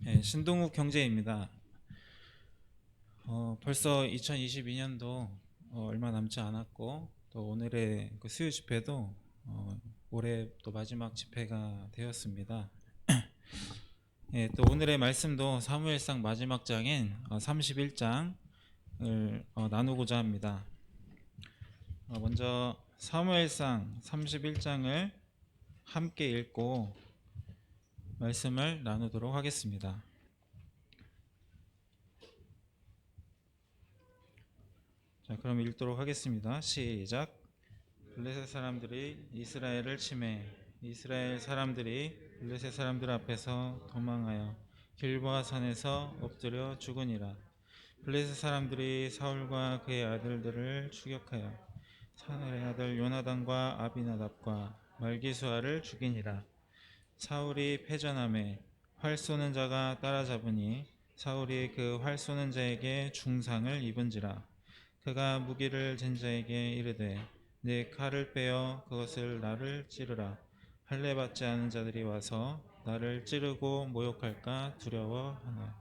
신동욱 경제입니다. 벌써 2022년도 얼마 남지 않았고, 또 오늘의 그 수요 집회도 올해 또 마지막 집회가 되었습니다. 또 오늘의 말씀도 사무엘상 마지막 장인 31장을 나누고자 합니다. 먼저 사무엘상 31장을 함께 읽고 말씀을 나누도록 하겠습니다. 자, 그럼 읽도록 하겠습니다. 시작. 블레셋 사람들이 이스라엘을 치매 이스라엘 사람들이 블레셋 사람들 앞에서 도망하여 길보아 산에서 엎드려 죽으니라. 블레셋 사람들이 사울과 그의 아들들을 추격하여 사울의 아들 요나단과 아비나답과 말기수아를 죽이니라. 사울이 패전함에 활 쏘는 자가 따라잡으니 사울이 그 활 쏘는 자에게 중상을 입은지라. 그가 무기를 든 자에게 이르되 내 칼을 빼어 그것을 나를 찌르라. 할례 받지 않은 자들이 와서 나를 찌르고 모욕할까 두려워하나.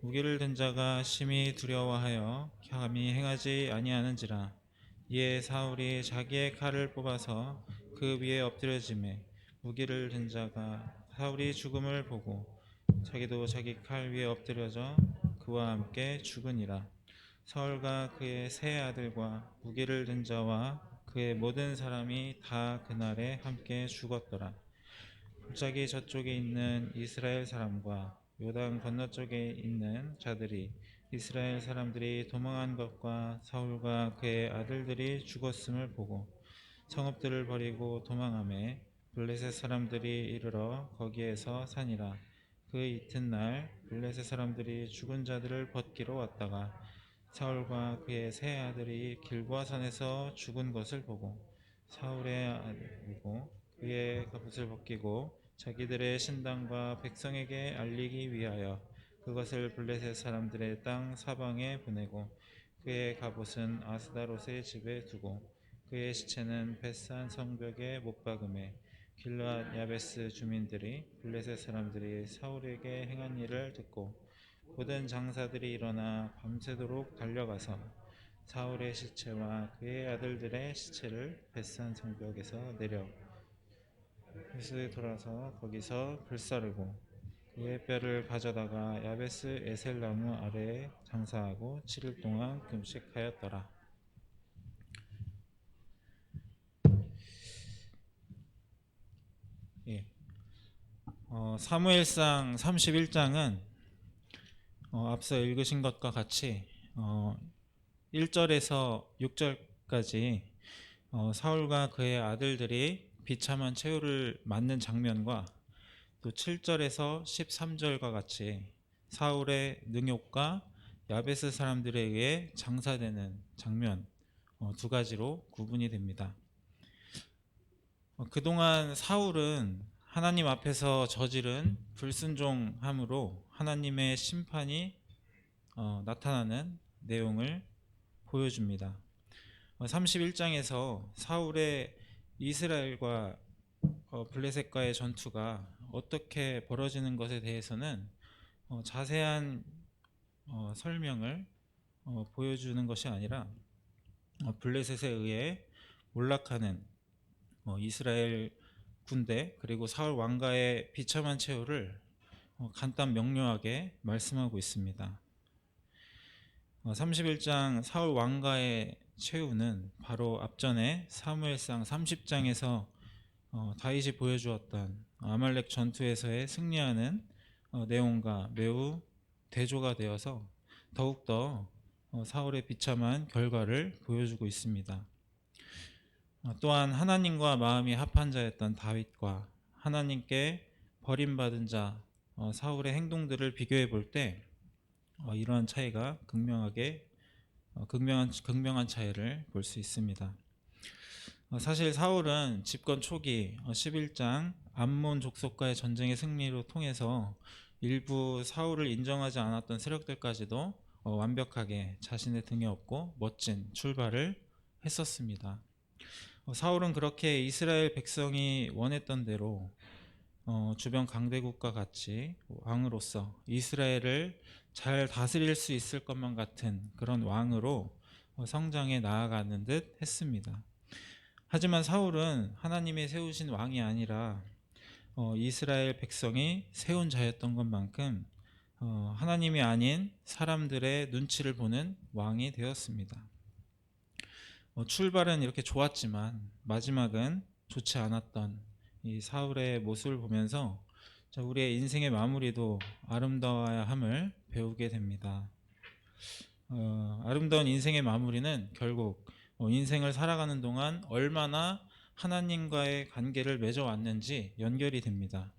무기를 든 자가 심히 두려워하여 감히 행하지 아니하는지라. 이에 사울이 자기의 칼을 뽑아서 그 위에 엎드려지매 무기를 든 자가 사울이 죽음을 보고 자기도 자기 칼 위에 엎드려져 그와 함께 죽으니라. 사울과 그의 세 아들과 무기를 든 자와 그의 모든 사람이 다 그날에 함께 죽었더라. 골짜기 저쪽에 있는 이스라엘 사람과 요단 건너쪽에 있는 자들이 이스라엘 사람들이 도망한 것과 사울과 그의 아들들이 죽었음을 보고 성읍들을 버리고 도망하매 블레셋 사람들이 이르러 거기에서 사니라. 그 이튿날 블레셋 사람들이 죽은 자들을 벗기러 왔다가 사울과 그의 세 아들이 길보아 산에서 죽은 것을 보고 사울의 아들이고 그의 갑옷을 벗기고 자기들의 신당과 백성에게 알리기 위하여 그것을 블레셋 사람들의 땅 사방에 보내고 그의 갑옷은 아스다롯의 집에 두고 그의 시체는 벳산 성벽에 못 박음에 길르앗 야베스 주민들이 블레셋 사람들이 사울에게 행한 일을 듣고 모든 장사들이 일어나 밤새도록 달려가서 사울의 시체와 그의 아들들의 시체를 벳산 성벽에서 내려 베스에 돌아서 거기서 불사르고 그의 뼈를 가져다가 야베스 에셀 나무 아래에 장사하고 7일 동안 금식하였더라. 예. 사무엘상 31장은 앞서 읽으신 것과 같이 1절에서 6절까지 사울과 그의 아들들이 비참한 최후를 맞는 장면과 또 7절에서 13절과 같이 사울의 능욕과 야베스 사람들에 의해 장사되는 장면 두 가지로 구분이 됩니다. 그동안 사울은 하나님 앞에서 저지른 불순종함으로 하나님의 심판이 나타나는 내용을 보여줍니다. 31장에서 사울의 이스라엘과 블레셋과의 전투가 어떻게 벌어지는 것에 대해서는 자세한 설명을 보여주는 것이 아니라 블레셋에 의해 몰락하는 이스라엘 군대 그리고 사울 왕가의 비참한 최후를 간단 명료하게 말씀하고 있습니다. 31장 사울 왕가의 최후는 바로 앞전에 사무엘상 30장에서 다윗이 보여주었던 아말렉 전투에서의 승리하는 내용과 매우 대조가 되어서 더욱더 사울의 비참한 결과를 보여주고 있습니다. 또한 하나님과 마음이 합한 자였던 다윗과 하나님께 버림받은 자 사울의 행동들을 비교해 볼 때 이러한 차이가 극명한 차이를 볼 수 있습니다. 사실 사울은 집권 초기 11장 암몬 족속과의 전쟁의 승리로 통해서 일부 사울을 인정하지 않았던 세력들까지도 완벽하게 자신의 등에 업고 멋진 출발을 했었습니다. 사울은 그렇게 이스라엘 백성이 원했던 대로 주변 강대국과 같이 왕으로서 이스라엘을 잘 다스릴 수 있을 것만 같은 그런 왕으로 성장해 나아가는 듯 했습니다. 하지만 사울은 하나님이 세우신 왕이 아니라 이스라엘 백성이 세운 자였던 것만큼 하나님이 아닌 사람들의 눈치를 보는 왕이 되었습니다. 출발은 이렇게 좋았지만 마지막은 좋지 않았던 이 사울의 모습을 보면서 우리의 인생의 마무리도 아름다워야 함을 배우게 됩니다. 아름다운 인생의 마무리는 결국 인생을 살아가는 동안 얼마나 하나님과의 관계를 맺어왔는지 연결이 됩니다.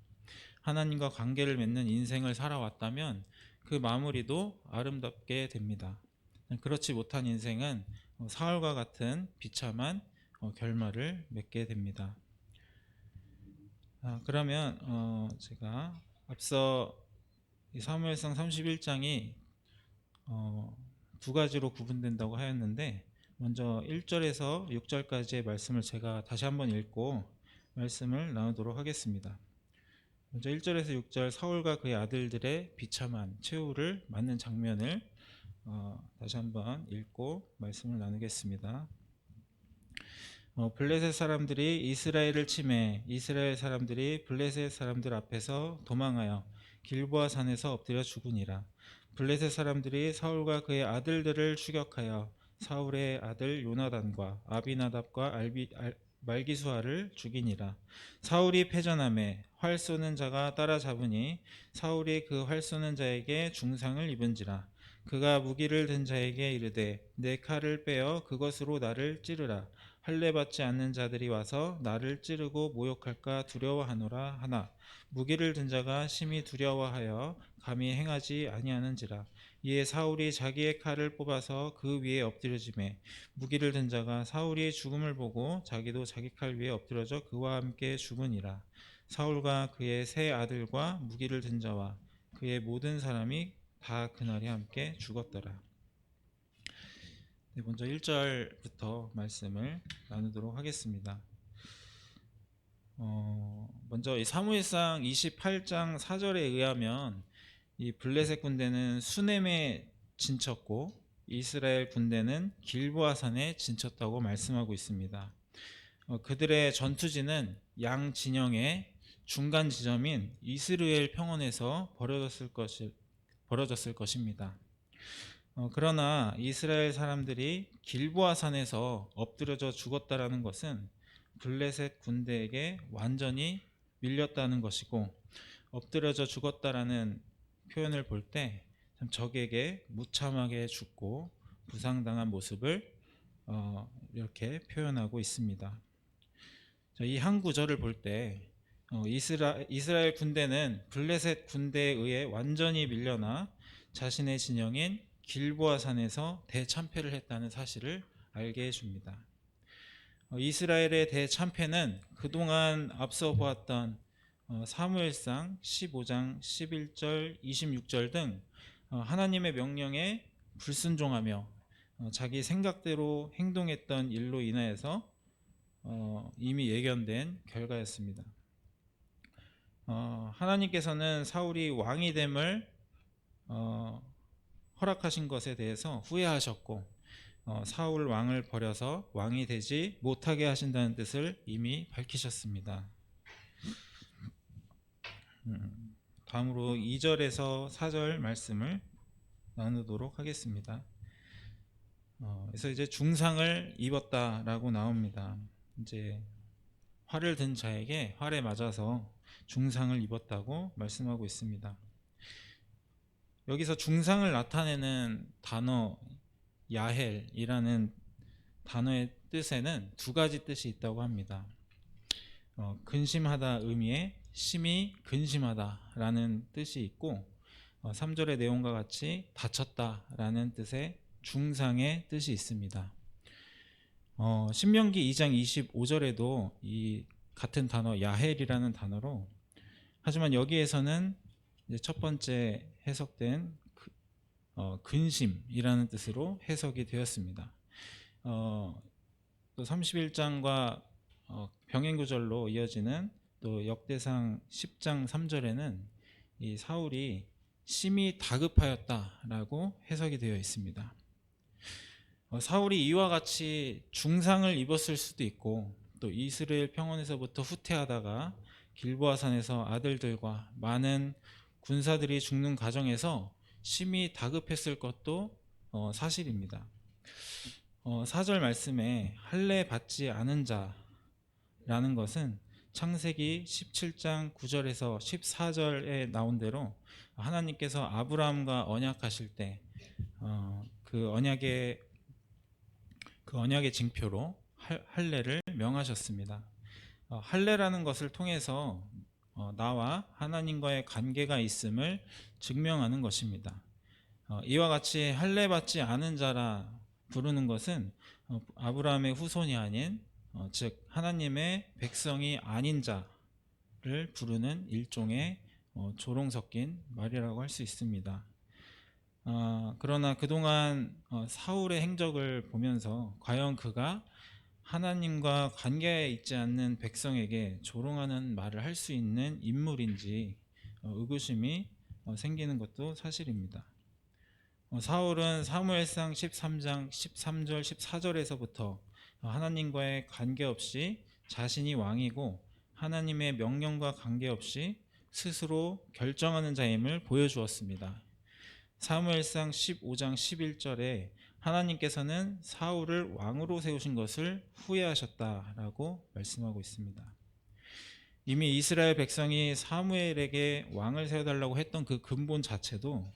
하나님과 관계를 맺는 인생을 살아왔다면 그 마무리도 아름답게 됩니다. 그렇지 못한 인생은 사울과 같은 비참한 결말을 맺게 됩니다. 그러면 제가 앞서 사무엘상 31장이 두 가지로 구분된다고 하였는데, 먼저 1절에서 6절까지의 말씀을 제가 다시 한번 읽고 말씀을 나누도록 하겠습니다. 먼저 1절에서 6절 사울과 그의 아들들의 비참한 최후를 맞는 장면을 다시 한번 읽고 말씀을 나누겠습니다. 블레셋 사람들이 이스라엘을 치매 이스라엘 사람들이 블레셋 사람들 앞에서 도망하여 길보아 산에서 엎드려 죽으니라. 블레셋 사람들이 사울과 그의 아들들을 추격하여 사울의 아들 요나단과 아비나답과 말기수아를 죽이니라. 사울이 패전함에 활 쏘는 자가 따라잡으니 사울이 그 활 쏘는 자에게 중상을 입은지라. 그가 무기를 든 자에게 이르되 내 칼을 빼어 그것으로 나를 찌르라. 할례 받지 않는 자들이 와서 나를 찌르고 모욕할까 두려워하노라 하나 무기를 든 자가 심히 두려워하여 감히 행하지 아니하는지라. 이에 사울이 자기의 칼을 뽑아서 그 위에 엎드려지매 무기를 든 자가 사울이 죽음을 보고 자기도 자기 칼 위에 엎드려져 그와 함께 죽으니라. 사울과 그의 세 아들과 무기를 든 자와 그의 모든 사람이 다 그날에 함께 죽었더라. 먼저 1절부터 말씀을 나누도록 하겠습니다. 먼저 이 사무엘상 28장 4절에 의하면 이 블레셋 군대는 수넴에 진쳤고 이스라엘 군대는 길보아 산에 진쳤다고 말씀하고 있습니다. 그들의 전투지는 양 진영의 중간 지점인 이스라엘 평원에서 벌어졌을 것입니다. 그러나 이스라엘 사람들이 길보아 산에서 엎드려져 죽었다라는 것은 블레셋 군대에게 완전히 밀렸다는 것이고, 엎드려져 죽었다라는 표현을 볼 때 적에게 무참하게 죽고 부상당한 모습을 이렇게 표현하고 있습니다. 이 한 구절을 볼 때 이스라엘 군대는 블레셋 군대에 의해 완전히 밀려나 자신의 진영인 길보아 산에서 대참패를 했다는 사실을 알게 해줍니다. 이스라엘의 대참패는 그동안 앞서 보았던 사무엘상 15장 11절 26절 등 하나님의 명령에 불순종하며 자기 생각대로 행동했던 일로 인하여서 이미 예견된 결과였습니다. 하나님께서는 사울이 왕이 됨을 허락하신 것에 대해서 후회하셨고 사울 왕을 버려서 왕이 되지 못하게 하신다는 뜻을 이미 밝히셨습니다. 다음으로 2절에서 4절 말씀을 나누도록 하겠습니다. 그래서 이제 중상을 입었다라고 나옵니다. 이제 활을 든 자에게 활에 맞아서 중상을 입었다고 말씀하고 있습니다. 여기서 중상을 나타내는 단어 야헬이라는 단어의 뜻에는 두 가지 뜻이 있다고 합니다. 근심하다 의미의 심히 근심하다라는 뜻이 있고 3절의 내용과 같이 다쳤다라는 뜻의 중상의 뜻이 있습니다. 신명기 2장 25절에도 이 같은 단어 야헬이라는 단어로, 하지만 여기에서는 이제 첫 번째 해석된 근심이라는 뜻으로 해석이 되었습니다. 또 31장과 병행구절로 이어지는 또 역대상 10장 3절에는 이 사울이 심히 다급하였다라고 해석이 되어 있습니다. 사울이 이와 같이 중상을 입었을 수도 있고 또 이스라엘 평원에서부터 후퇴하다가 길보아산에서 아들들과 많은 군사들이 죽는 과정에서 심히 다급했을 것도 사실입니다. 4절 말씀에 할례 받지 않은 자라는 것은 창세기 17장 9절에서 14절에 나온 대로 하나님께서 아브라함과 언약하실 때 그 언약의 징표로 할례를 명하셨습니다. 할례라는 것을 통해서 나와 하나님과의 관계가 있음을 증명하는 것입니다. 이와 같이 할례 받지 않은 자라 부르는 것은 아브라함의 후손이 아닌 즉 하나님의 백성이 아닌 자를 부르는 일종의 조롱 섞인 말이라고 할 수 있습니다. 그러나 그동안 사울의 행적을 보면서 과연 그가 하나님과 관계에 있지 않는 백성에게 조롱하는 말을 할 수 있는 인물인지 의구심이 생기는 것도 사실입니다. 사울은 사무엘상 13장 13절 14절에서부터 하나님과의 관계없이 자신이 왕이고 하나님의 명령과 관계없이 스스로 결정하는 자임을 보여주었습니다. 사무엘상 15장 11절에 하나님께서는 사울을 왕으로 세우신 것을 후회하셨다라고 말씀하고 있습니다. 이미 이스라엘 백성이 사무엘에게 왕을 세워달라고 했던 그 근본 자체도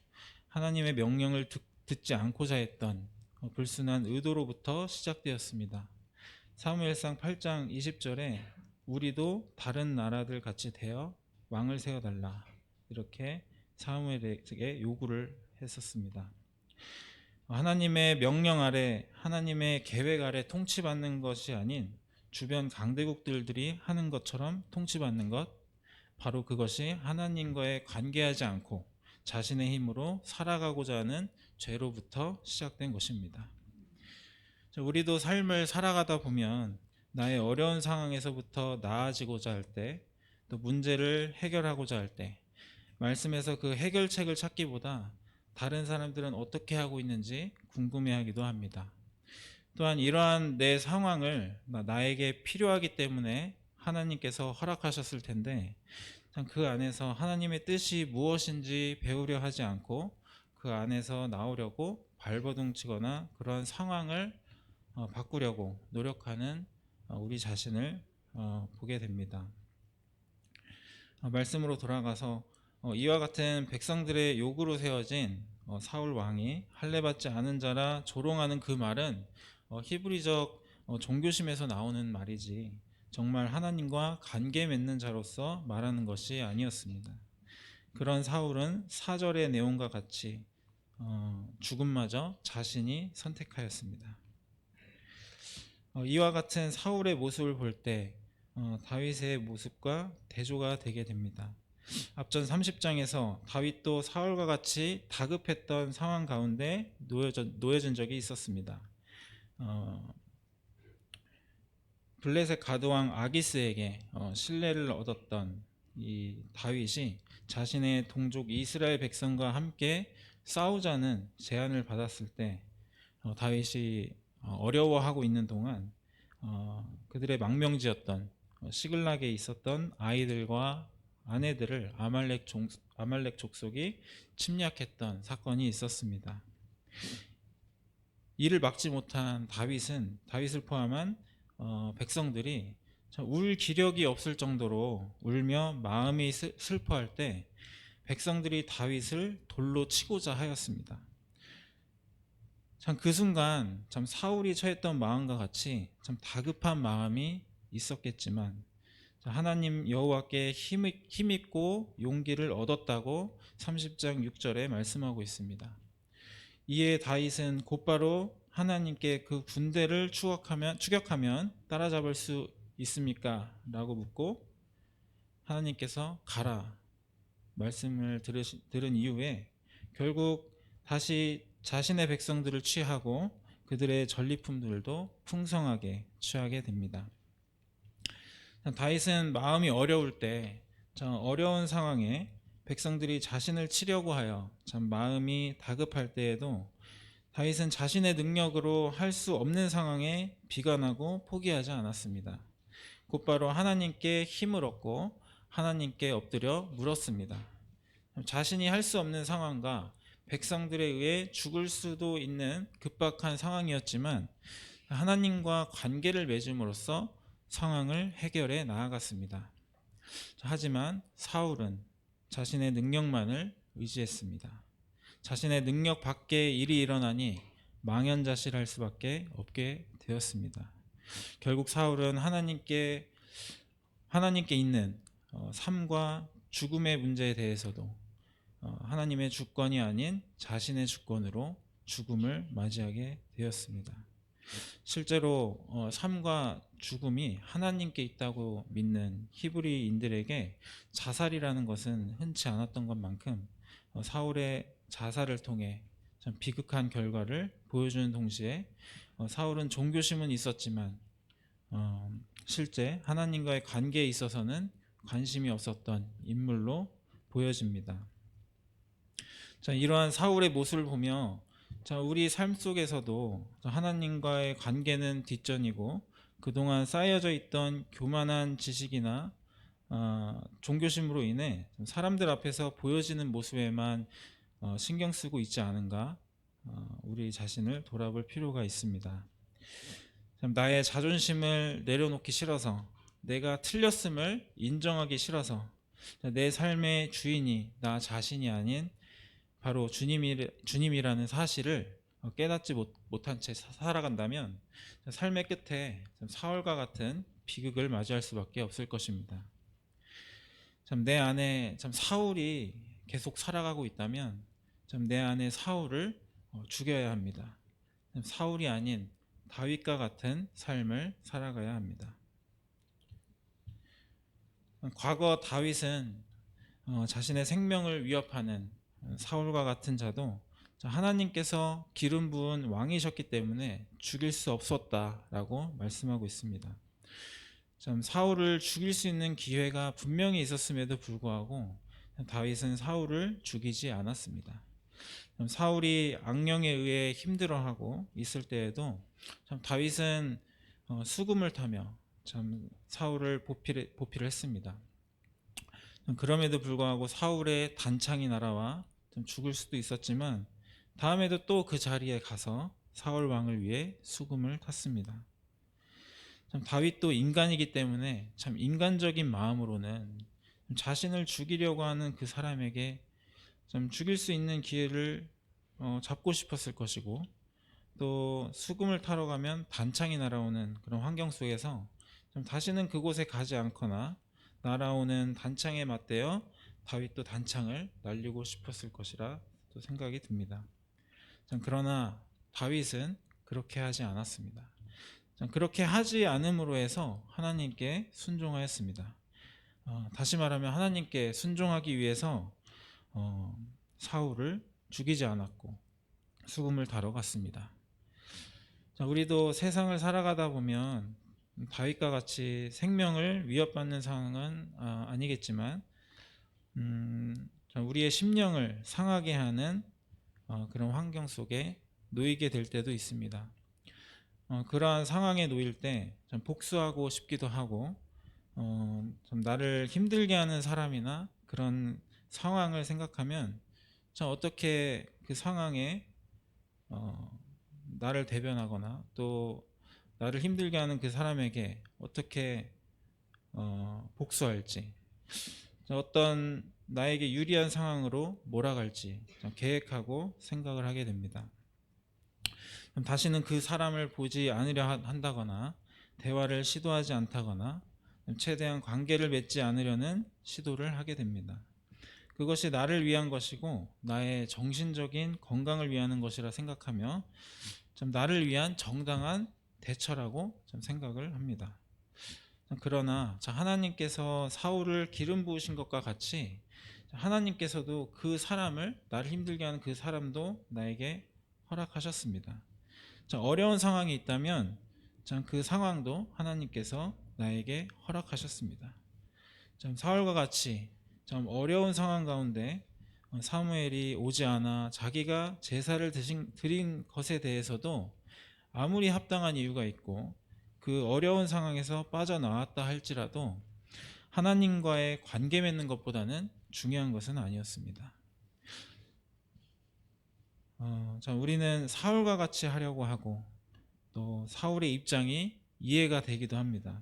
하나님의 명령을 듣지 않고자 했던 불순한 의도로부터 시작되었습니다. 사무엘상 8장 20절에 우리도 다른 나라들 같이 되어 왕을 세워달라 이렇게 사무엘에게 요구를 했었습니다. 하나님의 명령 아래 하나님의 계획 아래 통치받는 것이 아닌 주변 강대국들이 하는 것처럼 통치받는 것, 바로 그것이 하나님과의 관계하지 않고 자신의 힘으로 살아가고자 하는 죄로부터 시작된 것입니다. 우리도 삶을 살아가다 보면 나의 어려운 상황에서부터 나아지고자 할 때, 또 문제를 해결하고자 할 때 말씀에서 그 해결책을 찾기보다 다른 사람들은 어떻게 하고 있는지 궁금해하기도 합니다. 또한 이러한 내 상황을 나에게 필요하기 때문에 하나님께서 허락하셨을 텐데 그 안에서 하나님의 뜻이 무엇인지 배우려 하지 않고 그 안에서 나오려고 발버둥치거나 그런 상황을 바꾸려고 노력하는 우리 자신을 보게 됩니다. 말씀으로 돌아가서 이와 같은 백성들의 요구로 세워진 사울 왕이 할례 받지 않은 자라 조롱하는 그 말은 히브리적 종교심에서 나오는 말이지 정말 하나님과 관계 맺는 자로서 말하는 것이 아니었습니다. 그런 사울은 4절의 내용과 같이 죽음마저 자신이 선택하였습니다. 이와 같은 사울의 모습을 볼 때 다윗의 모습과 대조가 되게 됩니다. 앞전 30장에서 다윗도 사울과 같이 다급했던 상황 가운데 놓여진 적이 있었습니다. 블레셋 가드왕 아기스에게 신뢰를 얻었던 이 다윗이 자신의 동족 이스라엘 백성과 함께 싸우자는 제안을 받았을 때 다윗이 어려워하고 있는 동안 그들의 망명지였던 시글락에 있었던 아이들과 아내들을 아말렉 족속이 침략했던 사건이 있었습니다. 이를 막지 못한 다윗을 포함한 백성들이 울 기력이 없을 정도로 울며 마음이 슬퍼할 때 백성들이 다윗을 돌로 치고자 하였습니다. 참 그 순간 참 사울이 처했던 마음과 같이 참 다급한 마음이 있었겠지만 하나님 여호와께 힘있고 용기를 얻었다고 30장 6절에 말씀하고 있습니다. 이에 다윗은 곧바로 하나님께 그 군대를 추격하면 따라잡을 수 있습니까? 라고 묻고 하나님께서 가라 말씀을 들은 이후에 결국 다시 자신의 백성들을 취하고 그들의 전리품들도 풍성하게 취하게 됩니다. 다윗은 마음이 어려울 때, 어려운 상황에 백성들이 자신을 치려고 하여 참 마음이 다급할 때에도 다윗은 자신의 능력으로 할 수 없는 상황에 비관하고 포기하지 않았습니다. 곧바로 하나님께 힘을 얻고 하나님께 엎드려 물었습니다. 자신이 할 수 없는 상황과 백성들에 의해 죽을 수도 있는 급박한 상황이었지만 하나님과 관계를 맺음으로써 상황을 해결해 나아갔습니다. 하지만 사울은 자신의 능력만을 의지했습니다. 자신의 능력 밖의 일이 일어나니 망연자실할 수밖에 없게 되었습니다. 결국 사울은 하나님께 있는 삶과 죽음의 문제에 대해서도 하나님의 주권이 아닌 자신의 주권으로 죽음을 맞이하게 되었습니다. 실제로 삶과 죽음이 하나님께 있다고 믿는 히브리인들에게 자살이라는 것은 흔치 않았던 것만큼 사울의 자살을 통해 참 비극한 결과를 보여주는 동시에 사울은 종교심은 있었지만 실제 하나님과의 관계에 있어서는 관심이 없었던 인물로 보여집니다. 이러한 사울의 모습을 보며 우리 삶 속에서도 하나님과의 관계는 뒷전이고 그동안 쌓여져 있던 교만한 지식이나 종교심으로 인해 사람들 앞에서 보여지는 모습에만 신경 쓰고 있지 않은가, 우리 자신을 돌아볼 필요가 있습니다. 나의 자존심을 내려놓기 싫어서, 내가 틀렸음을 인정하기 싫어서 내 삶의 주인이 나 자신이 아닌 바로 주님이라는 사실을 깨닫지 못한 채 살아간다면 삶의 끝에 사울과 같은 비극을 맞이할 수밖에 없을 것입니다. 내 안에 사울이 계속 살아가고 있다면 내 안에 사울을 죽여야 합니다. 사울이 아닌 다윗과 같은 삶을 살아가야 합니다. 과거 다윗은 자신의 생명을 위협하는 사울과 같은 자도 하나님께서 기름 부은 왕이셨기 때문에 죽일 수 없었다라고 말씀하고 있습니다. 사울을 죽일 수 있는 기회가 분명히 있었음에도 불구하고 다윗은 사울을 죽이지 않았습니다. 사울이 악령에 의해 힘들어하고 있을 때에도 다윗은 수금을 타며 사울을 보필을 했습니다. 그럼에도 불구하고 사울의 단창이 날아와 죽을 수도 있었지만 다음에도 또 그 자리에 가서 사울 왕을 위해 수금을 탔습니다. 다윗도 인간이기 때문에 인간적인 마음으로는 자신을 죽이려고 하는 그 사람에게 죽일 수 있는 기회를 잡고 싶었을 것이고, 또 수금을 타러 가면 단창이 날아오는 그런 환경 속에서 다시는 그곳에 가지 않거나 날아오는 단창에 맞대어 다윗도 단창을 날리고 싶었을 것이라 또 생각이 듭니다. 그러나 다윗은 그렇게 하지 않았습니다. 그렇게 하지 않음으로 해서 하나님께 순종하였습니다. 다시 말하면 하나님께 순종하기 위해서 사울을 죽이지 않았고 수금을 타러 갔습니다. 우리도 세상을 살아가다 보면 다윗과 같이 생명을 위협받는 상황은 아니겠지만 우리의 심령을 상하게 하는 그런 환경 속에 놓이게 될 때도 있습니다. 그러한 상황에 놓일 때 복수하고 싶기도 하고 좀 나를 힘들게 하는 사람이나 그런 상황을 생각하면 어떻게 그 상황에 나를 대변하거나 또 나를 힘들게 하는 그 사람에게 어떻게 복수할지, 어떤 나에게 유리한 상황으로 몰아갈지 계획하고 생각을 하게 됩니다. 다시는 그 사람을 보지 않으려 한다거나 대화를 시도하지 않다거나 최대한 관계를 맺지 않으려는 시도를 하게 됩니다. 그것이 나를 위한 것이고 나의 정신적인 건강을 위하는 것이라 생각하며 나를 위한 정당한 대처라고 생각을 합니다. 그러나 하나님께서 사울을 기름 부으신 것과 같이 하나님께서도 그 사람을, 나를 힘들게 하는 그 사람도 나에게 허락하셨습니다. 어려운 상황이 있다면 그 상황도 하나님께서 나에게 허락하셨습니다. 참 사울과 같이 참 어려운 상황 가운데 사무엘이 오지 않아 자기가 제사를 드린 것에 대해서도 아무리 합당한 이유가 있고 그 어려운 상황에서 빠져나왔다 할지라도 하나님과의 관계 맺는 것보다는 중요한 것은 아니었습니다. 참 우리는 사울과 같이 하려고 하고 또 사울의 입장이 이해가 되기도 합니다.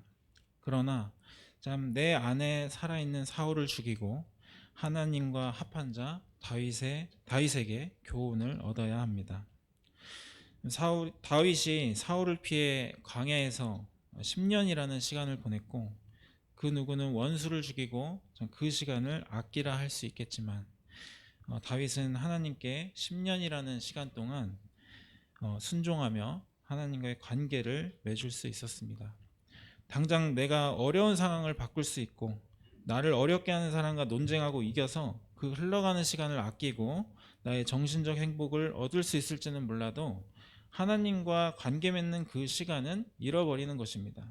그러나 참 내 안에 살아있는 사울을 죽이고 하나님과 합한 자 다윗에게 교훈을 얻어야 합니다. 다윗이 사울을 피해 광야에서 10년이라는 시간을 보냈고 그 누구는 원수를 죽이고 그 시간을 아끼라 할 수 있겠지만 다윗은 하나님께 10년이라는 시간 동안 순종하며 하나님과의 관계를 맺을 수 있었습니다. 당장 내가 어려운 상황을 바꿀 수 있고 나를 어렵게 하는 사람과 논쟁하고 이겨서 그 흘러가는 시간을 아끼고 나의 정신적 행복을 얻을 수 있을지는 몰라도 하나님과 관계 맺는 그 시간은 잃어버리는 것입니다.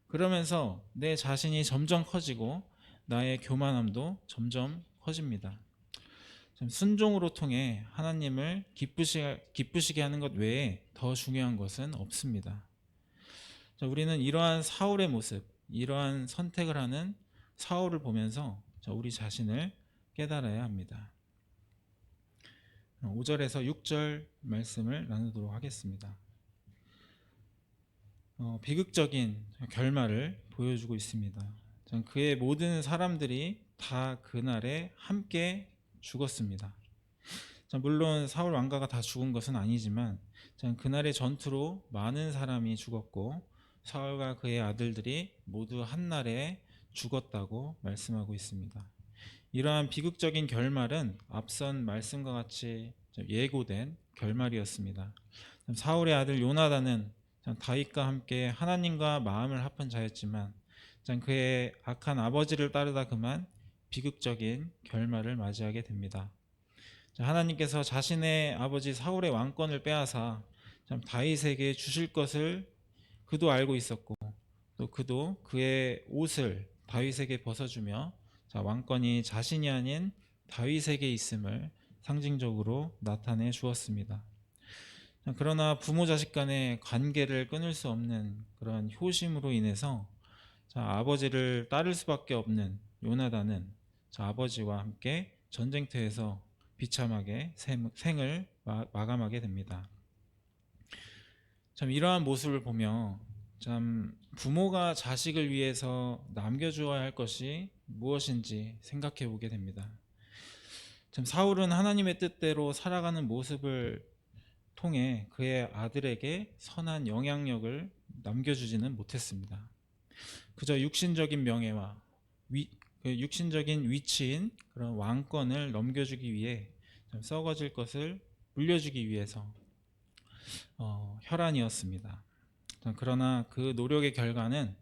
그러면서 내 자신이 점점 커지고 나의 교만함도 점점 커집니다. 순종으로 통해 하나님을 기쁘시게 하는 것 외에 더 중요한 것은 없습니다. 우리는 이러한 사울의 모습, 이러한 선택을 하는 사울을 보면서 우리 자신을 깨달아야 합니다. 5절에서 6절 말씀을 나누도록 하겠습니다. 비극적인 결말을 보여주고 있습니다. 그의 모든 사람들이 다 그날에 함께 죽었습니다. 물론 사울 왕가가 다 죽은 것은 아니지만 그날의 전투로 많은 사람이 죽었고 사울과 그의 아들들이 모두 한날에 죽었다고 말씀하고 있습니다. 이러한 비극적인 결말은 앞선 말씀과 같이 예고된 결말이었습니다. 사울의 아들 요나단은 다윗과 함께 하나님과 마음을 합한 자였지만 그의 악한 아버지를 따르다 그만 비극적인 결말을 맞이하게 됩니다. 하나님께서 자신의 아버지 사울의 왕권을 빼앗아 다윗에게 주실 것을 그도 알고 있었고 또 그도 그의 옷을 다윗에게 벗어주며 왕권이 자신이 아닌 다윗에게 있음을 상징적으로 나타내 주었습니다. 그러나 부모 자식 간의 관계를 끊을 수 없는 그런 효심으로 인해서 아버지를 따를 수밖에 없는 요나단은 아버지와 함께 전쟁터에서 비참하게 생을 마감하게 됩니다. 이러한 모습을 보며 부모가 자식을 위해서 남겨주어야 할 것이 무엇인지 생각해 보게 됩니다. 사울은 하나님의 뜻대로 살아가는 모습을 통해 그의 아들에게 선한 영향력을 남겨주지는 못했습니다. 그저 육신적인 명예와 육신적인 위치인 그런 왕권을 넘겨주기 위해 썩어질 것을 물려주기 위해서 혈안이었습니다. 그러나 그 노력의 결과는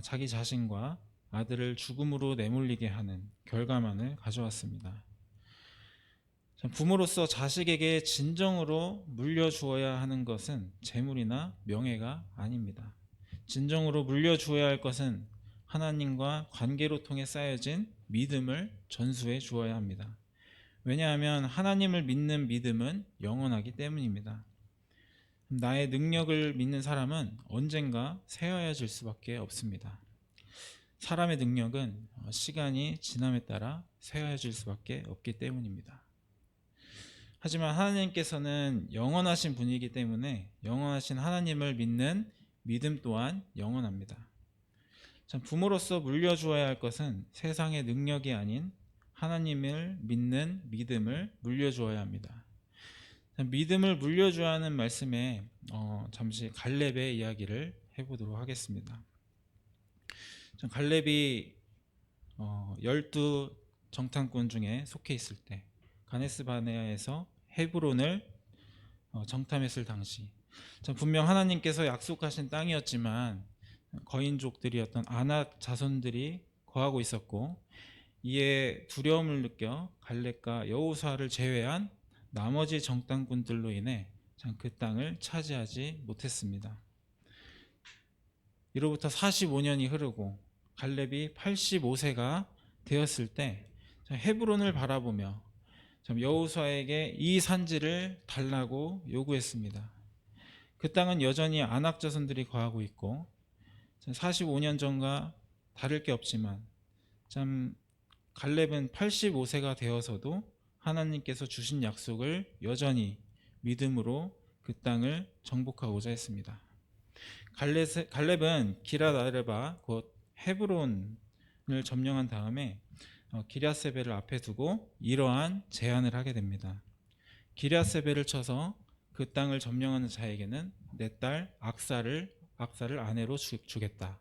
자기 자신과 아들을 죽음으로 내몰리게 하는 결과만을 가져왔습니다. 부모로서 자식에게 진정으로 물려주어야 하는 것은 재물이나 명예가 아닙니다. 진정으로 물려주어야 할 것은 하나님과 관계로 통해 쌓여진 믿음을 전수해 주어야 합니다. 왜냐하면 하나님을 믿는 믿음은 영원하기 때문입니다. 나의 능력을 믿는 사람은 언젠가 쇠하여질 수밖에 없습니다. 사람의 능력은 시간이 지남에 따라 쇠하여질 수밖에 없기 때문입니다. 하지만 하나님께서는 영원하신 분이기 때문에 영원하신 하나님을 믿는 믿음 또한 영원합니다. 부모로서 물려주어야 할 것은 세상의 능력이 아닌 하나님을 믿는 믿음을 물려주어야 합니다. 믿음을 물려줘야 하는 말씀에 잠시 갈렙의 이야기를 해보도록 하겠습니다. 갈렙이 12 정탐꾼 중에 속해 있을 때 가데스 바네아에서 헤브론을 정탐했을 당시 분명 하나님께서 약속하신 땅이었지만 거인족들이었던 아낙 자손들이 거하고 있었고 이에 두려움을 느껴 갈렙과 여호수아를 제외한 나머지 정탐꾼들로 인해 그 땅을 차지하지 못했습니다. 이로부터 45년이 흐르고 갈렙이 85세가 되었을 때 헤브론을 바라보며 여호수아에게 이 산지를 달라고 요구했습니다. 그 땅은 여전히 아낙 자손들이 거하고 있고 45년 전과 다를 게 없지만 참 갈렙은 85세가 되어서도 하나님께서 주신 약속을 여전히 믿음으로 그 땅을 정복하고자 했습니다. 갈렙은 기럇 아르바 곧 헤브론을 점령한 다음에 기럇세벨을 앞에 두고 이러한 제안을 하게 됩니다. 기럇세벨을 쳐서 그 땅을 점령하는 자에게는 내 딸 악사를 아내로 주겠다.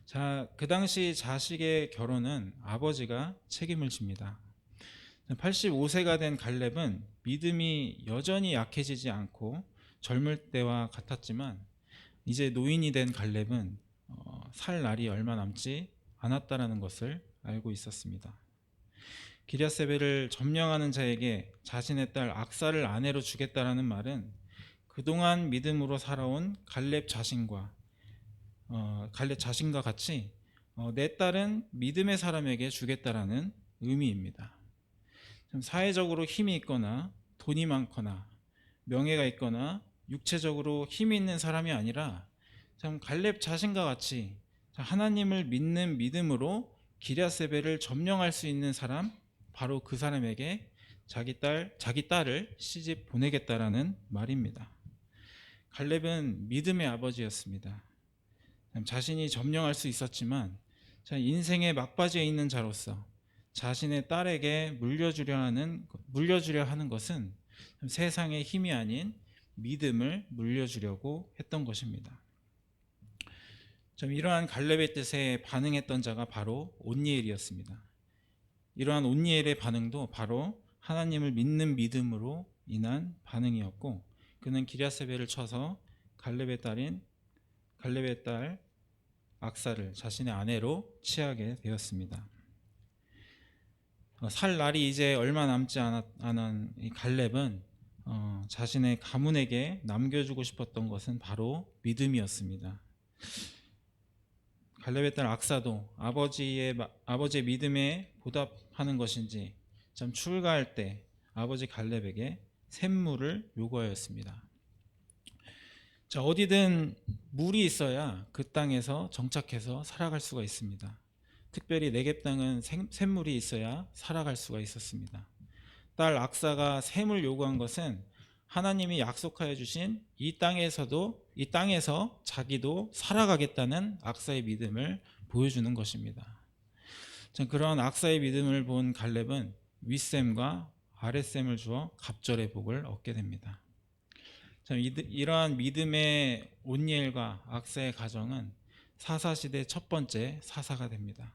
자, 그 당시 자식의 결혼은 아버지가 책임을 집니다. 85세가 된 갈렙은 믿음이 여전히 약해지지 않고 젊을 때와 같았지만 이제 노인이 된 갈렙은 살 날이 얼마 남지 않았다라는 것을 알고 있었습니다. 기럇세벨을 점령하는 자에게 자신의 딸 악사를 아내로 주겠다라는 말은 그동안 믿음으로 살아온 갈렙 자신과 같이 내 딸은 믿음의 사람에게 주겠다라는 의미입니다. 사회적으로 힘이 있거나 돈이 많거나 명예가 있거나 육체적으로 힘이 있는 사람이 아니라 참 갈렙 자신과 같이 하나님을 믿는 믿음으로 기럇세벨을 점령할 수 있는 사람, 바로 그 사람에게 자기 딸을 시집 보내겠다라는 말입니다. 갈렙은 믿음의 아버지였습니다. 자신이 점령할 수 있었지만 인생의 막바지에 있는 자로서 자신의 딸에게 물려주려 하는 것은 세상의 힘이 아닌 믿음을 물려주려고 했던 것입니다. 이러한 갈렙의 뜻에 반응했던 자가 바로 온니엘이었습니다. 이러한 온니엘의 반응도 바로 하나님을 믿는 믿음으로 인한 반응이었고, 그는 기럇세벨을 쳐서 갈렙의 딸 악사를 자신의 아내로 취하게 되었습니다. 살 날이 이제 얼마 남지 않은 이 갈렙은 자신의 가문에게 남겨주고 싶었던 것은 바로 믿음이었습니다. 갈렙의 딸 악사도 아버지의 믿음에 보답하는 것인지 출가할 때 아버지 갈렙에게 샘물을 요구하였습니다. 어디든 물이 있어야 그 땅에서 정착해서 살아갈 수가 있습니다. 특별히 네겝 땅은 샘물이 있어야 살아갈 수가 있었습니다. 딸 악사가 샘을 요구한 것은 하나님이 약속하여 주신 이 땅에서 자기도 살아가겠다는 악사의 믿음을 보여주는 것입니다. 그런 악사의 믿음을 본 갈렙은 윗샘과 아랫샘을 주어 갑절의 복을 얻게 됩니다. 이러한 믿음의 온니엘과 악사의 가정은 사사시대 첫 번째 사사가 됩니다.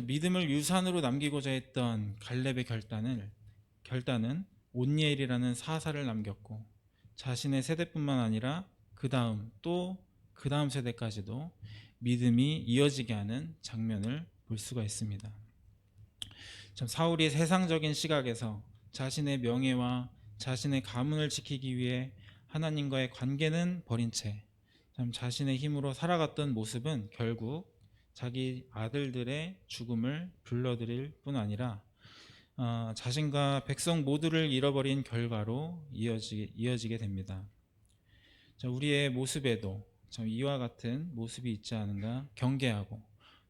믿음을 유산으로 남기고자 했던 갈렙의 결단은 온니엘이라는 사사를 남겼고, 자신의 세대뿐만 아니라 그 다음 세대까지도 믿음이 이어지게 하는 장면을 볼 수가 있습니다. 사울이 세상적인 시각에서 자신의 명예와 자신의 가문을 지키기 위해 하나님과의 관계는 버린 채 자신의 힘으로 살아갔던 모습은 결국 자기 아들들의 죽음을 불러들일 뿐 아니라 자신과 백성 모두를 잃어버린 결과로 이어지게 됩니다. 우리의 모습에도 이와 같은 모습이 있지 않은가 경계하고,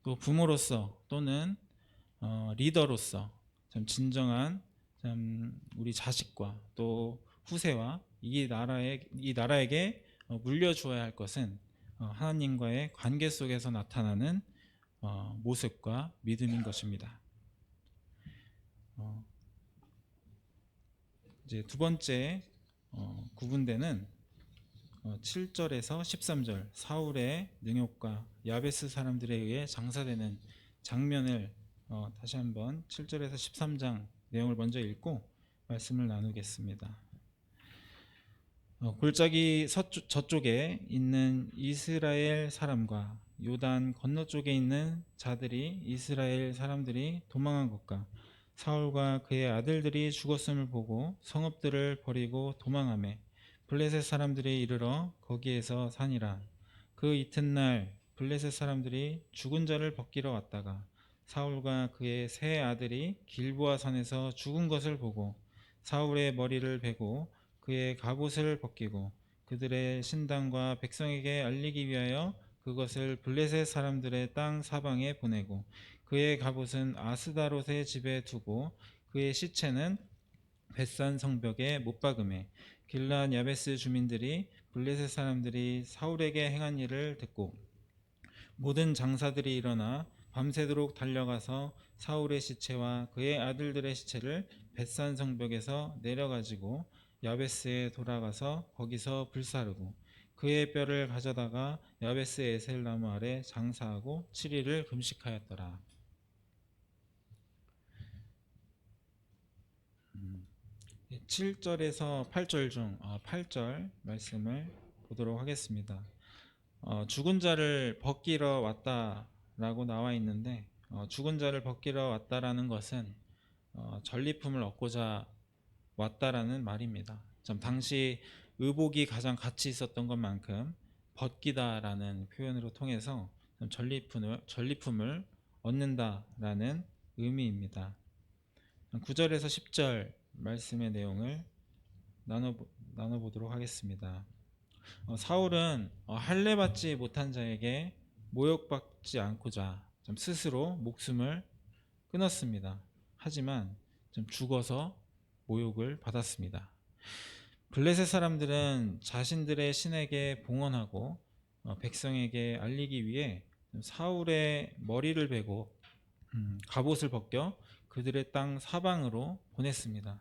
또 부모로서 또는 리더로서 진정한 우리 자식과 또 후세와 이 나라에게 물려주어야 할 것은 하나님과의 관계 속에서 나타나는 모습과 믿음인 것입니다. 이제 두 번째 구분되는 7절에서 13절 사울의 능욕과 야베스 사람들에 의해 장사되는 장면을 다시 한번 7절에서 13장 내용을 먼저 읽고 말씀을 나누겠습니다. 골짜기 저쪽에 있는 이스라엘 사람과 요단 건너쪽에 있는 자들이 이스라엘 사람들이 도망한 것과 사울과 그의 아들들이 죽었음을 보고 성읍들을 버리고 도망하며 블레셋 사람들이 이르러 거기에서 사니라. 그 이튿날 블레셋 사람들이 죽은 자를 벗기러 왔다가 사울과 그의 세 아들이 길보아 산에서 죽은 것을 보고 사울의 머리를 베고 그의 갑옷을 벗기고 그들의 신당과 백성에게 알리기 위하여 그것을 블레셋 사람들의 땅 사방에 보내고 그의 갑옷은 아스다롯의 집에 두고 그의 시체는 벳산 성벽에 못 박음에 길르앗 야베스 주민들이 블레셋 사람들이 사울에게 행한 일을 듣고 모든 장사들이 일어나 밤새도록 달려가서 사울의 시체와 그의 아들들의 시체를 벳산 성벽에서 내려가지고 야베스에 돌아가서 거기서 불사르고 그의 뼈를 가져다가 야베스 에셀 나무 아래 장사하고 7일을 금식하였더라. 7절에서 8절 중 8절 말씀을 보도록 하겠습니다. 죽은 자를 벗기러 왔다라고 나와 있는데 죽은 자를 벗기러 왔다라는 것은 전리품을 얻고자 왔다라는 말입니다. 참 당시 의복이 가장 가치 있었던 것만큼 벗기다라는 표현으로 통해서 전리품을 얻는다라는 의미입니다. 9절에서 10절 말씀의 내용을 나눠보도록 하겠습니다. 사울은 할례 받지 못한 자에게 모욕받지 않고자 스스로 목숨을 끊었습니다. 하지만 죽어서 모욕을 받았습니다. 블레셋 사람들은 자신들의 신에게 봉헌하고 백성에게 알리기 위해 사울의 머리를 베고 갑옷을 벗겨 그들의 땅 사방으로 보냈습니다.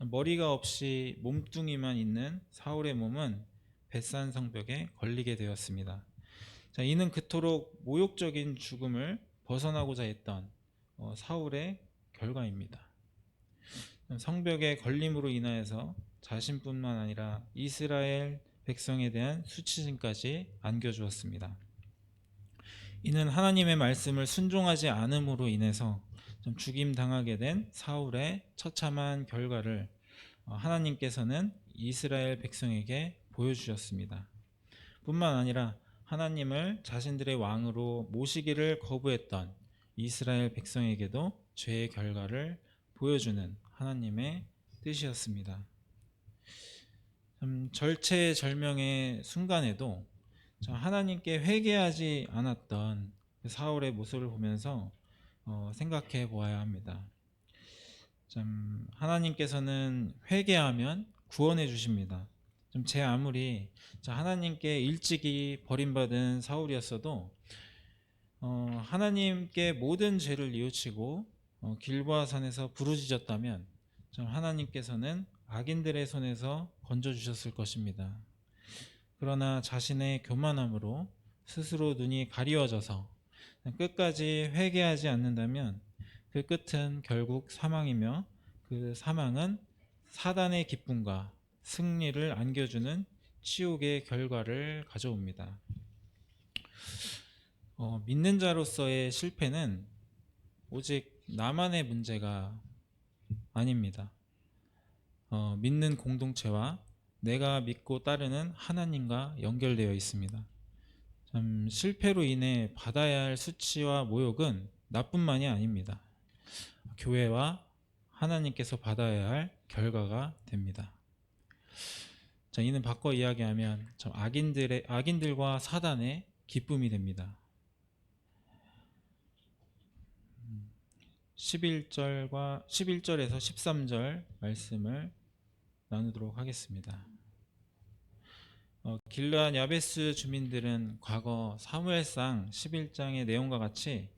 머리가 없이 몸뚱이만 있는 사울의 몸은 벳산 성벽에 걸리게 되었습니다. 이는 그토록 모욕적인 죽음을 벗어나고자 했던 사울의 결과입니다. 성벽에 걸림으로 인하여서 자신뿐만 아니라 이스라엘 백성에 대한 수치심까지 안겨주었습니다. 이는 하나님의 말씀을 순종하지 않음으로 인해서 죽임 당하게 된 사울의 처참한 결과를 하나님께서는 이스라엘 백성에게 보여주셨습니다. 뿐만 아니라 하나님을 자신들의 왕으로 모시기를 거부했던 이스라엘 백성에게도 죄의 결과를 보여주는 하나님의 뜻이었습니다. 절체절명의 순간에도 하나님께 회개하지 않았던 사울의 모습을 보면서 생각해 보아야 합니다. 하나님께서는 회개하면 구원해 주십니다. 제 아무리 하나님께 일찍이 버림받은 사울이었어도 하나님께 모든 죄를 뉘우치고 길보아 산에서 부르짖었다면 하나님께서는 악인들의 손에서 건져주셨을 것입니다. 그러나 자신의 교만함으로 스스로 눈이 가리워져서 끝까지 회개하지 않는다면 그 끝은 결국 사망이며 그 사망은 사단의 기쁨과 승리를 안겨주는 치욕의 결과를 가져옵니다. 믿는 자로서의 실패는 오직 나만의 문제가 아닙니다. 믿는 공동체와 내가 믿고 따르는 하나님과 연결되어 있습니다. 실패로 인해 받아야 할 수치와 모욕은 나뿐만이 아닙니다. 교회와 하나님께서 받아야 할 결과가 됩니다. 이는 바꿔 이야기하면 악인들과 사단의 기쁨이 됩니다. 11절에서 13절 말씀을 나누도록 하겠습니다. 길르앗 야베스 주민들은 과거 사무엘상 11장의 내용과 같이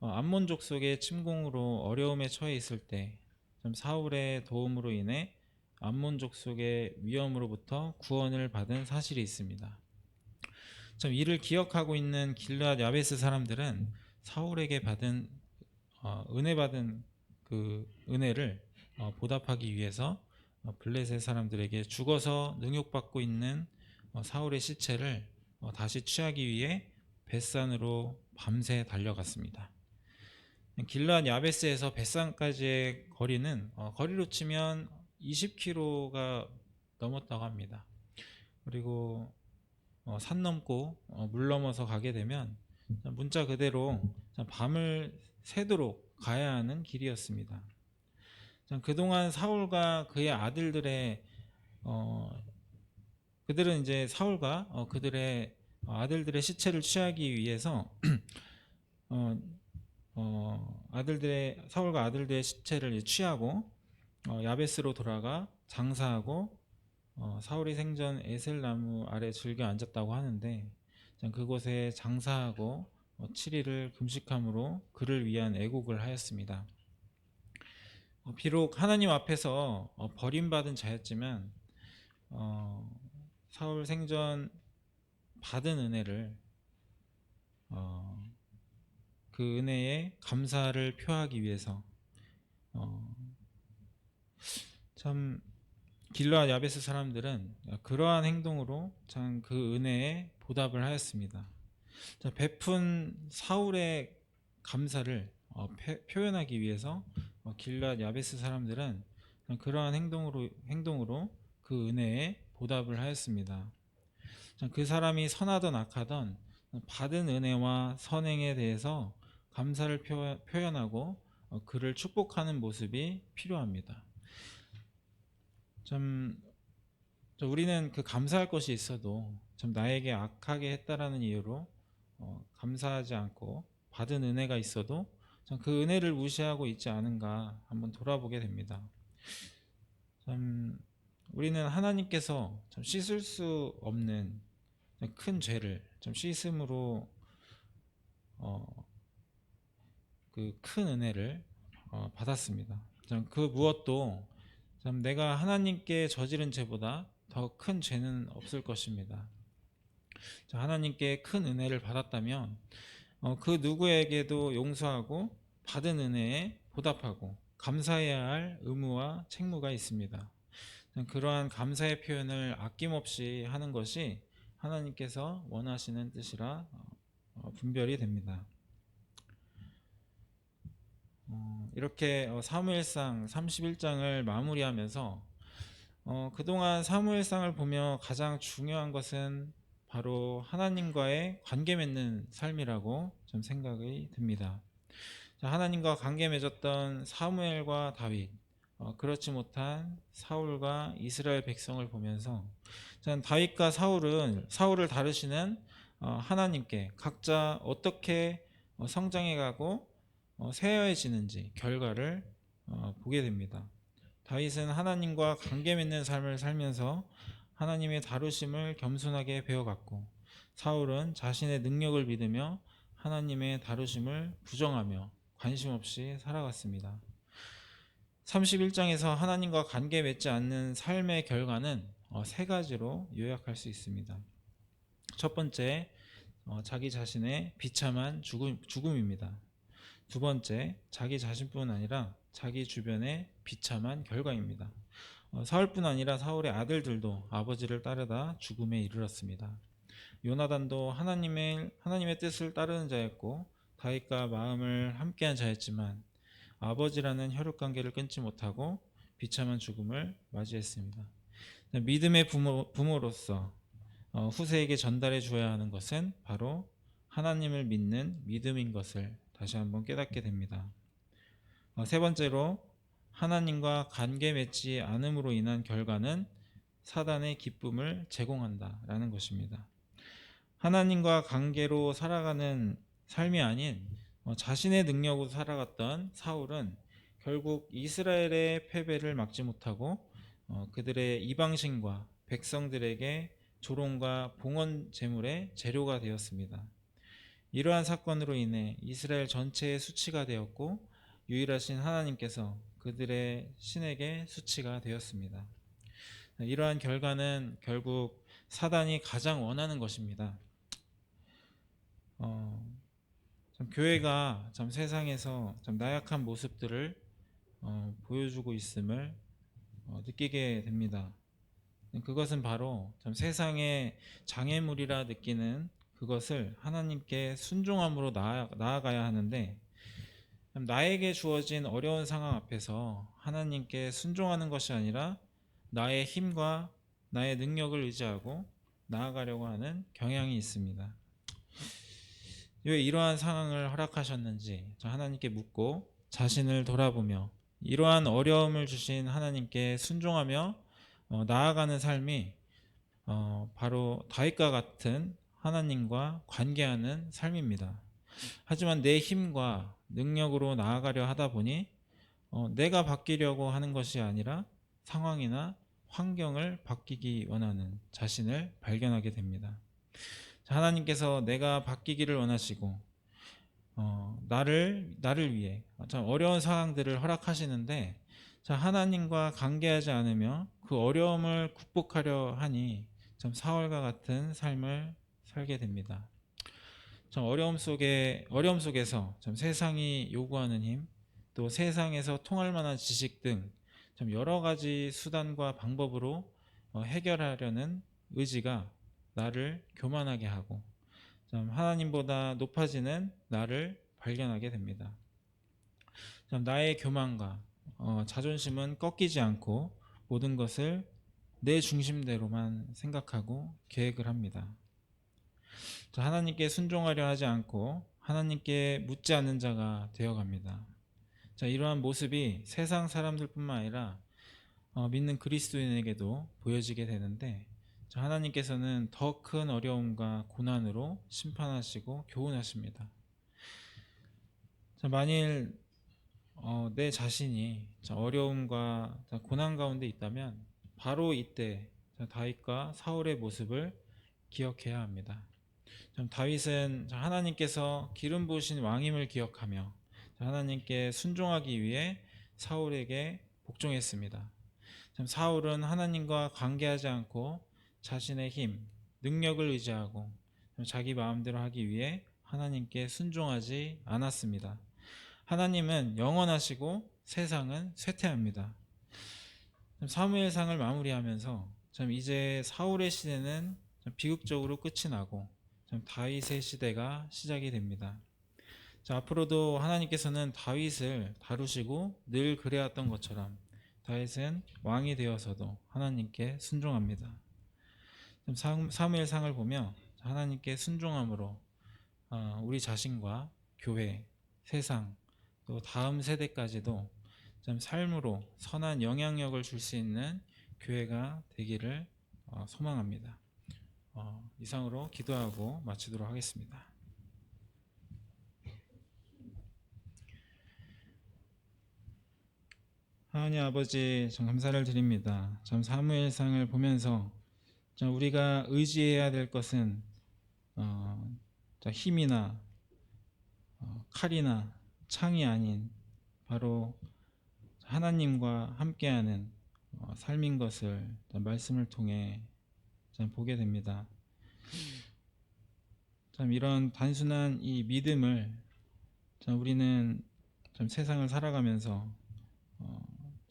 암몬 족속의 침공으로 어려움에 처해 있을 때 사울의 도움으로 인해 암몬 족속의 위험으로부터 구원을 받은 사실이 있습니다. 이를 기억하고 있는 길르앗 야베스 사람들은 사울에게 은혜 받은 그 은혜를 보답하기 위해서 블레셋 사람들에게 죽어서 능욕받고 있는 사울의 시체를 다시 취하기 위해 벳산으로 밤새 달려갔습니다. 길르앗 야베스에서 벳산까지의 거리는 거리로 치면 20km가 넘었다고 합니다. 그리고 산 넘고 물 넘어서 가게 되면 문자 그대로 밤을 새도록 가야 하는 길이었습니다. 그동안 사울과 그의 아들들의 그들은 이제 사울과 그들의 아들들의 시체를 취하기 위해서 아들들의 사울과 아들들의 시체를 취하고 야베스로 돌아가 장사하고 사울이 생전 에셀나무 아래 즐겨 앉았다고 하는데 그곳에 장사하고 7일을 금식함으로 그를 위한 애곡을 하였습니다. 비록 하나님 앞에서 버림받은 자였지만 사울 생전 받은 은혜를 그 은혜에 감사를 표하기 위해서 참 길르앗 야베스 사람들은 그러한 행동으로 참 그 은혜에 보답을 하였습니다. 베푼 사울의 감사를 표현하기 위해서 길르앗 야베스 사람들은 그러한 행동으로 그 은혜에 보답을 하였습니다. 그 사람이 선하던 악하던 받은 은혜와 선행에 대해서 감사를 표현하고 그를 축복하는 모습이 필요합니다. 참 우리는 그 감사할 것이 있어도 참 나에게 악하게 했다라는 이유로 감사하지 않고 받은 은혜가 있어도 참 그 은혜를 무시하고 있지 않은가 한번 돌아보게 됩니다. 참 우리는 하나님께서 참 씻을 수 없는 큰 죄를 좀 씻음으로 그 큰 은혜를 받았습니다. 그 무엇도 참 내가 하나님께 저지른 죄보다 더 큰 죄는 없을 것입니다. 하나님께 큰 은혜를 받았다면 그 누구에게도 용서하고 받은 은혜에 보답하고 감사해야 할 의무와 책무가 있습니다. 그러한 감사의 표현을 아낌없이 하는 것이 하나님께서 원하시는 뜻이라 분별이 됩니다. 이렇게 사무엘상 31장을 마무리하면서 그동안 사무엘상을 보며 가장 중요한 것은 바로 하나님과의 관계 맺는 삶이라고 좀 생각이 듭니다. 하나님과 관계 맺었던 사무엘과 다윗, 그렇지 못한 사울과 이스라엘 백성을 보면서 저는 다윗과 사울을 다루시는 하나님께 각자 어떻게 성장해가고 쇠해지는지 결과를 보게 됩니다. 다윗은 하나님과 관계 맺는 삶을 살면서 하나님의 다루심을 겸손하게 배워갔고, 사울은 자신의 능력을 믿으며 하나님의 다루심을 부정하며 관심 없이 살아갔습니다. 31장에서 하나님과 관계 맺지 않는 삶의 결과는 세 가지로 요약할 수 있습니다. 첫 번째, 자기 자신의 비참한 죽음입니다. 두 번째, 자기 자신뿐 아니라 자기 주변의 비참한 결과입니다. 사울뿐 아니라 사울의 아들들도 아버지를 따르다 죽음에 이르렀습니다. 요나단도 하나님의 뜻을 따르는 자였고 다윗과 마음을 함께한 자였지만 아버지라는 혈육관계를 끊지 못하고 비참한 죽음을 맞이했습니다. 믿음의 부모로서 후세에게 전달해 주어야 하는 것은 바로 하나님을 믿는 믿음인 것을 다시 한번 깨닫게 됩니다. 세 번째로 하나님과 관계 맺지 않음으로 인한 결과는 사단의 기쁨을 제공한다라는 것입니다. 하나님과 관계로 살아가는 삶이 아닌 자신의 능력으로 살아갔던 사울은 결국 이스라엘의 패배를 막지 못하고 그들의 이방신과 백성들에게 조롱과 봉헌 제물의 재료가 되었습니다. 이러한 사건으로 인해 이스라엘 전체의 수치가 되었고 유일하신 하나님께서 그들의 신에게 수치가 되었습니다. 이러한 결과는 결국 사단이 가장 원하는 것입니다. 참 교회가 참 세상에서 참 나약한 모습들을 보여주고 있음을 느끼게 됩니다. 그것은 바로 참 세상의 장애물이라 느끼는 그것을 하나님께 순종함으로 나아가야 하는데 나에게 주어진 어려운 상황 앞에서 하나님께 순종하는 것이 아니라 나의 힘과 나의 능력을 의지하고 나아가려고 하는 경향이 있습니다. 왜 이러한 상황을 허락하셨는지 하나님께 묻고 자신을 돌아보며 이러한 어려움을 주신 하나님께 순종하며 나아가는 삶이 바로 다윗과 같은 하나님과 관계하는 삶입니다. 하지만 내 힘과 능력으로 나아가려 하다 보니 내가 바뀌려고 하는 것이 아니라 상황이나 환경을 바뀌기 원하는 자신을 발견하게 됩니다. 하나님께서 내가 바뀌기를 원하시고 나를 위해 참 어려운 상황들을 허락하시는데 하나님과 관계하지 않으며 그 어려움을 극복하려 하니 참 사울과 같은 삶을 살게 됩니다. 참 어려움 속에서 참 세상이 요구하는 힘, 또 세상에서 통할 만한 지식 등 참 여러 가지 수단과 방법으로 해결하려는 의지가 나를 교만하게 하고 참 하나님보다 높아지는 나를 발견하게 됩니다. 참 나의 교만과 자존심은 꺾이지 않고 모든 것을 내 중심대로만 생각하고 계획을 합니다. 하나님께 순종하려 하지 않고 하나님께 묻지 않는 자가 되어갑니다. 이러한 모습이 세상 사람들뿐만 아니라 믿는 그리스도인에게도 보여지게 되는데 하나님께서는 더 큰 어려움과 고난으로 심판하시고 교훈하십니다. 만일 내 자신이 어려움과 고난 가운데 있다면 바로 이때 다윗과 사울의 모습을 기억해야 합니다. 다윗은 하나님께서 기름 부으신 왕임을 기억하며 하나님께 순종하기 위해 사울에게 복종했습니다. 사울은 하나님과 관계하지 않고 자신의 힘, 능력을 의지하고 자기 마음대로 하기 위해 하나님께 순종하지 않았습니다. 하나님은 영원하시고 세상은 쇠퇴합니다. 사무엘상을 마무리하면서 이제 사울의 시대는 비극적으로 끝이 나고 다윗의 시대가 시작이 됩니다. 앞으로도 하나님께서는 다윗을 다루시고 늘 그래왔던 것처럼 다윗은 왕이 되어서도 하나님께 순종합니다. 사무엘상을 보며 하나님께 순종함으로 우리 자신과 교회, 세상, 또 다음 세대까지도 삶으로 선한 영향력을 줄 수 있는 교회가 되기를 소망합니다. 이상으로 기도하고 마치도록 하겠습니다. 하나님 아버지, 감사를 드립니다. 사무엘상을 보면서 우리가 의지해야 될 것은 힘이나 칼이나 창이 아닌 바로 하나님과 함께하는 삶인 것을 말씀을 통해 보게 됩니다. 이런 단순한 이 믿음을 우리는 세상을 살아가면서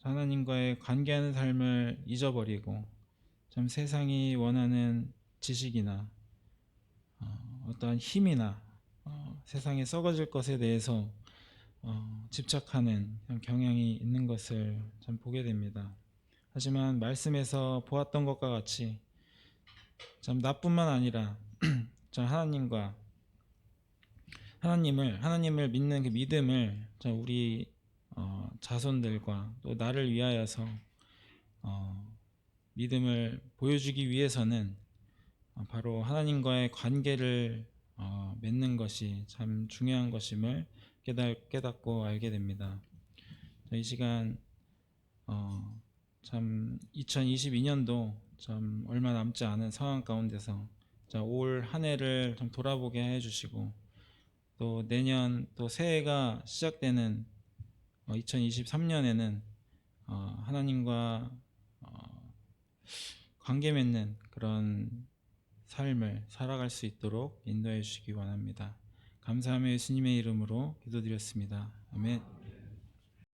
하나님과의 관계하는 삶을 잊어버리고 세상이 원하는 지식이나 어떠한 힘이나 세상에 썩어질 것에 대해서 집착하는 경향이 있는 것을 보게 됩니다. 하지만 말씀에서 보았던 것과 같이 나뿐만 아니라 하나님을 믿는 그 믿음을 우리 자손들과 또 나를 위하여서 믿음을 보여주기 위해서는 바로 하나님과의 관계를 맺는 것이 참 중요한 것임을 깨닫고 알게 됩니다. 이 시간 참 2022년도 참 얼마 남지 않은 상황 가운데서 올 한 해를 좀 돌아보게 해주시고 또 내년 또 새해가 시작되는 2023년에는 하나님과 관계 맺는 그런 삶을 살아갈 수 있도록 인도해 주시기 원합니다. 감사하며 예수님의 이름으로 기도드렸습니다. 아멘.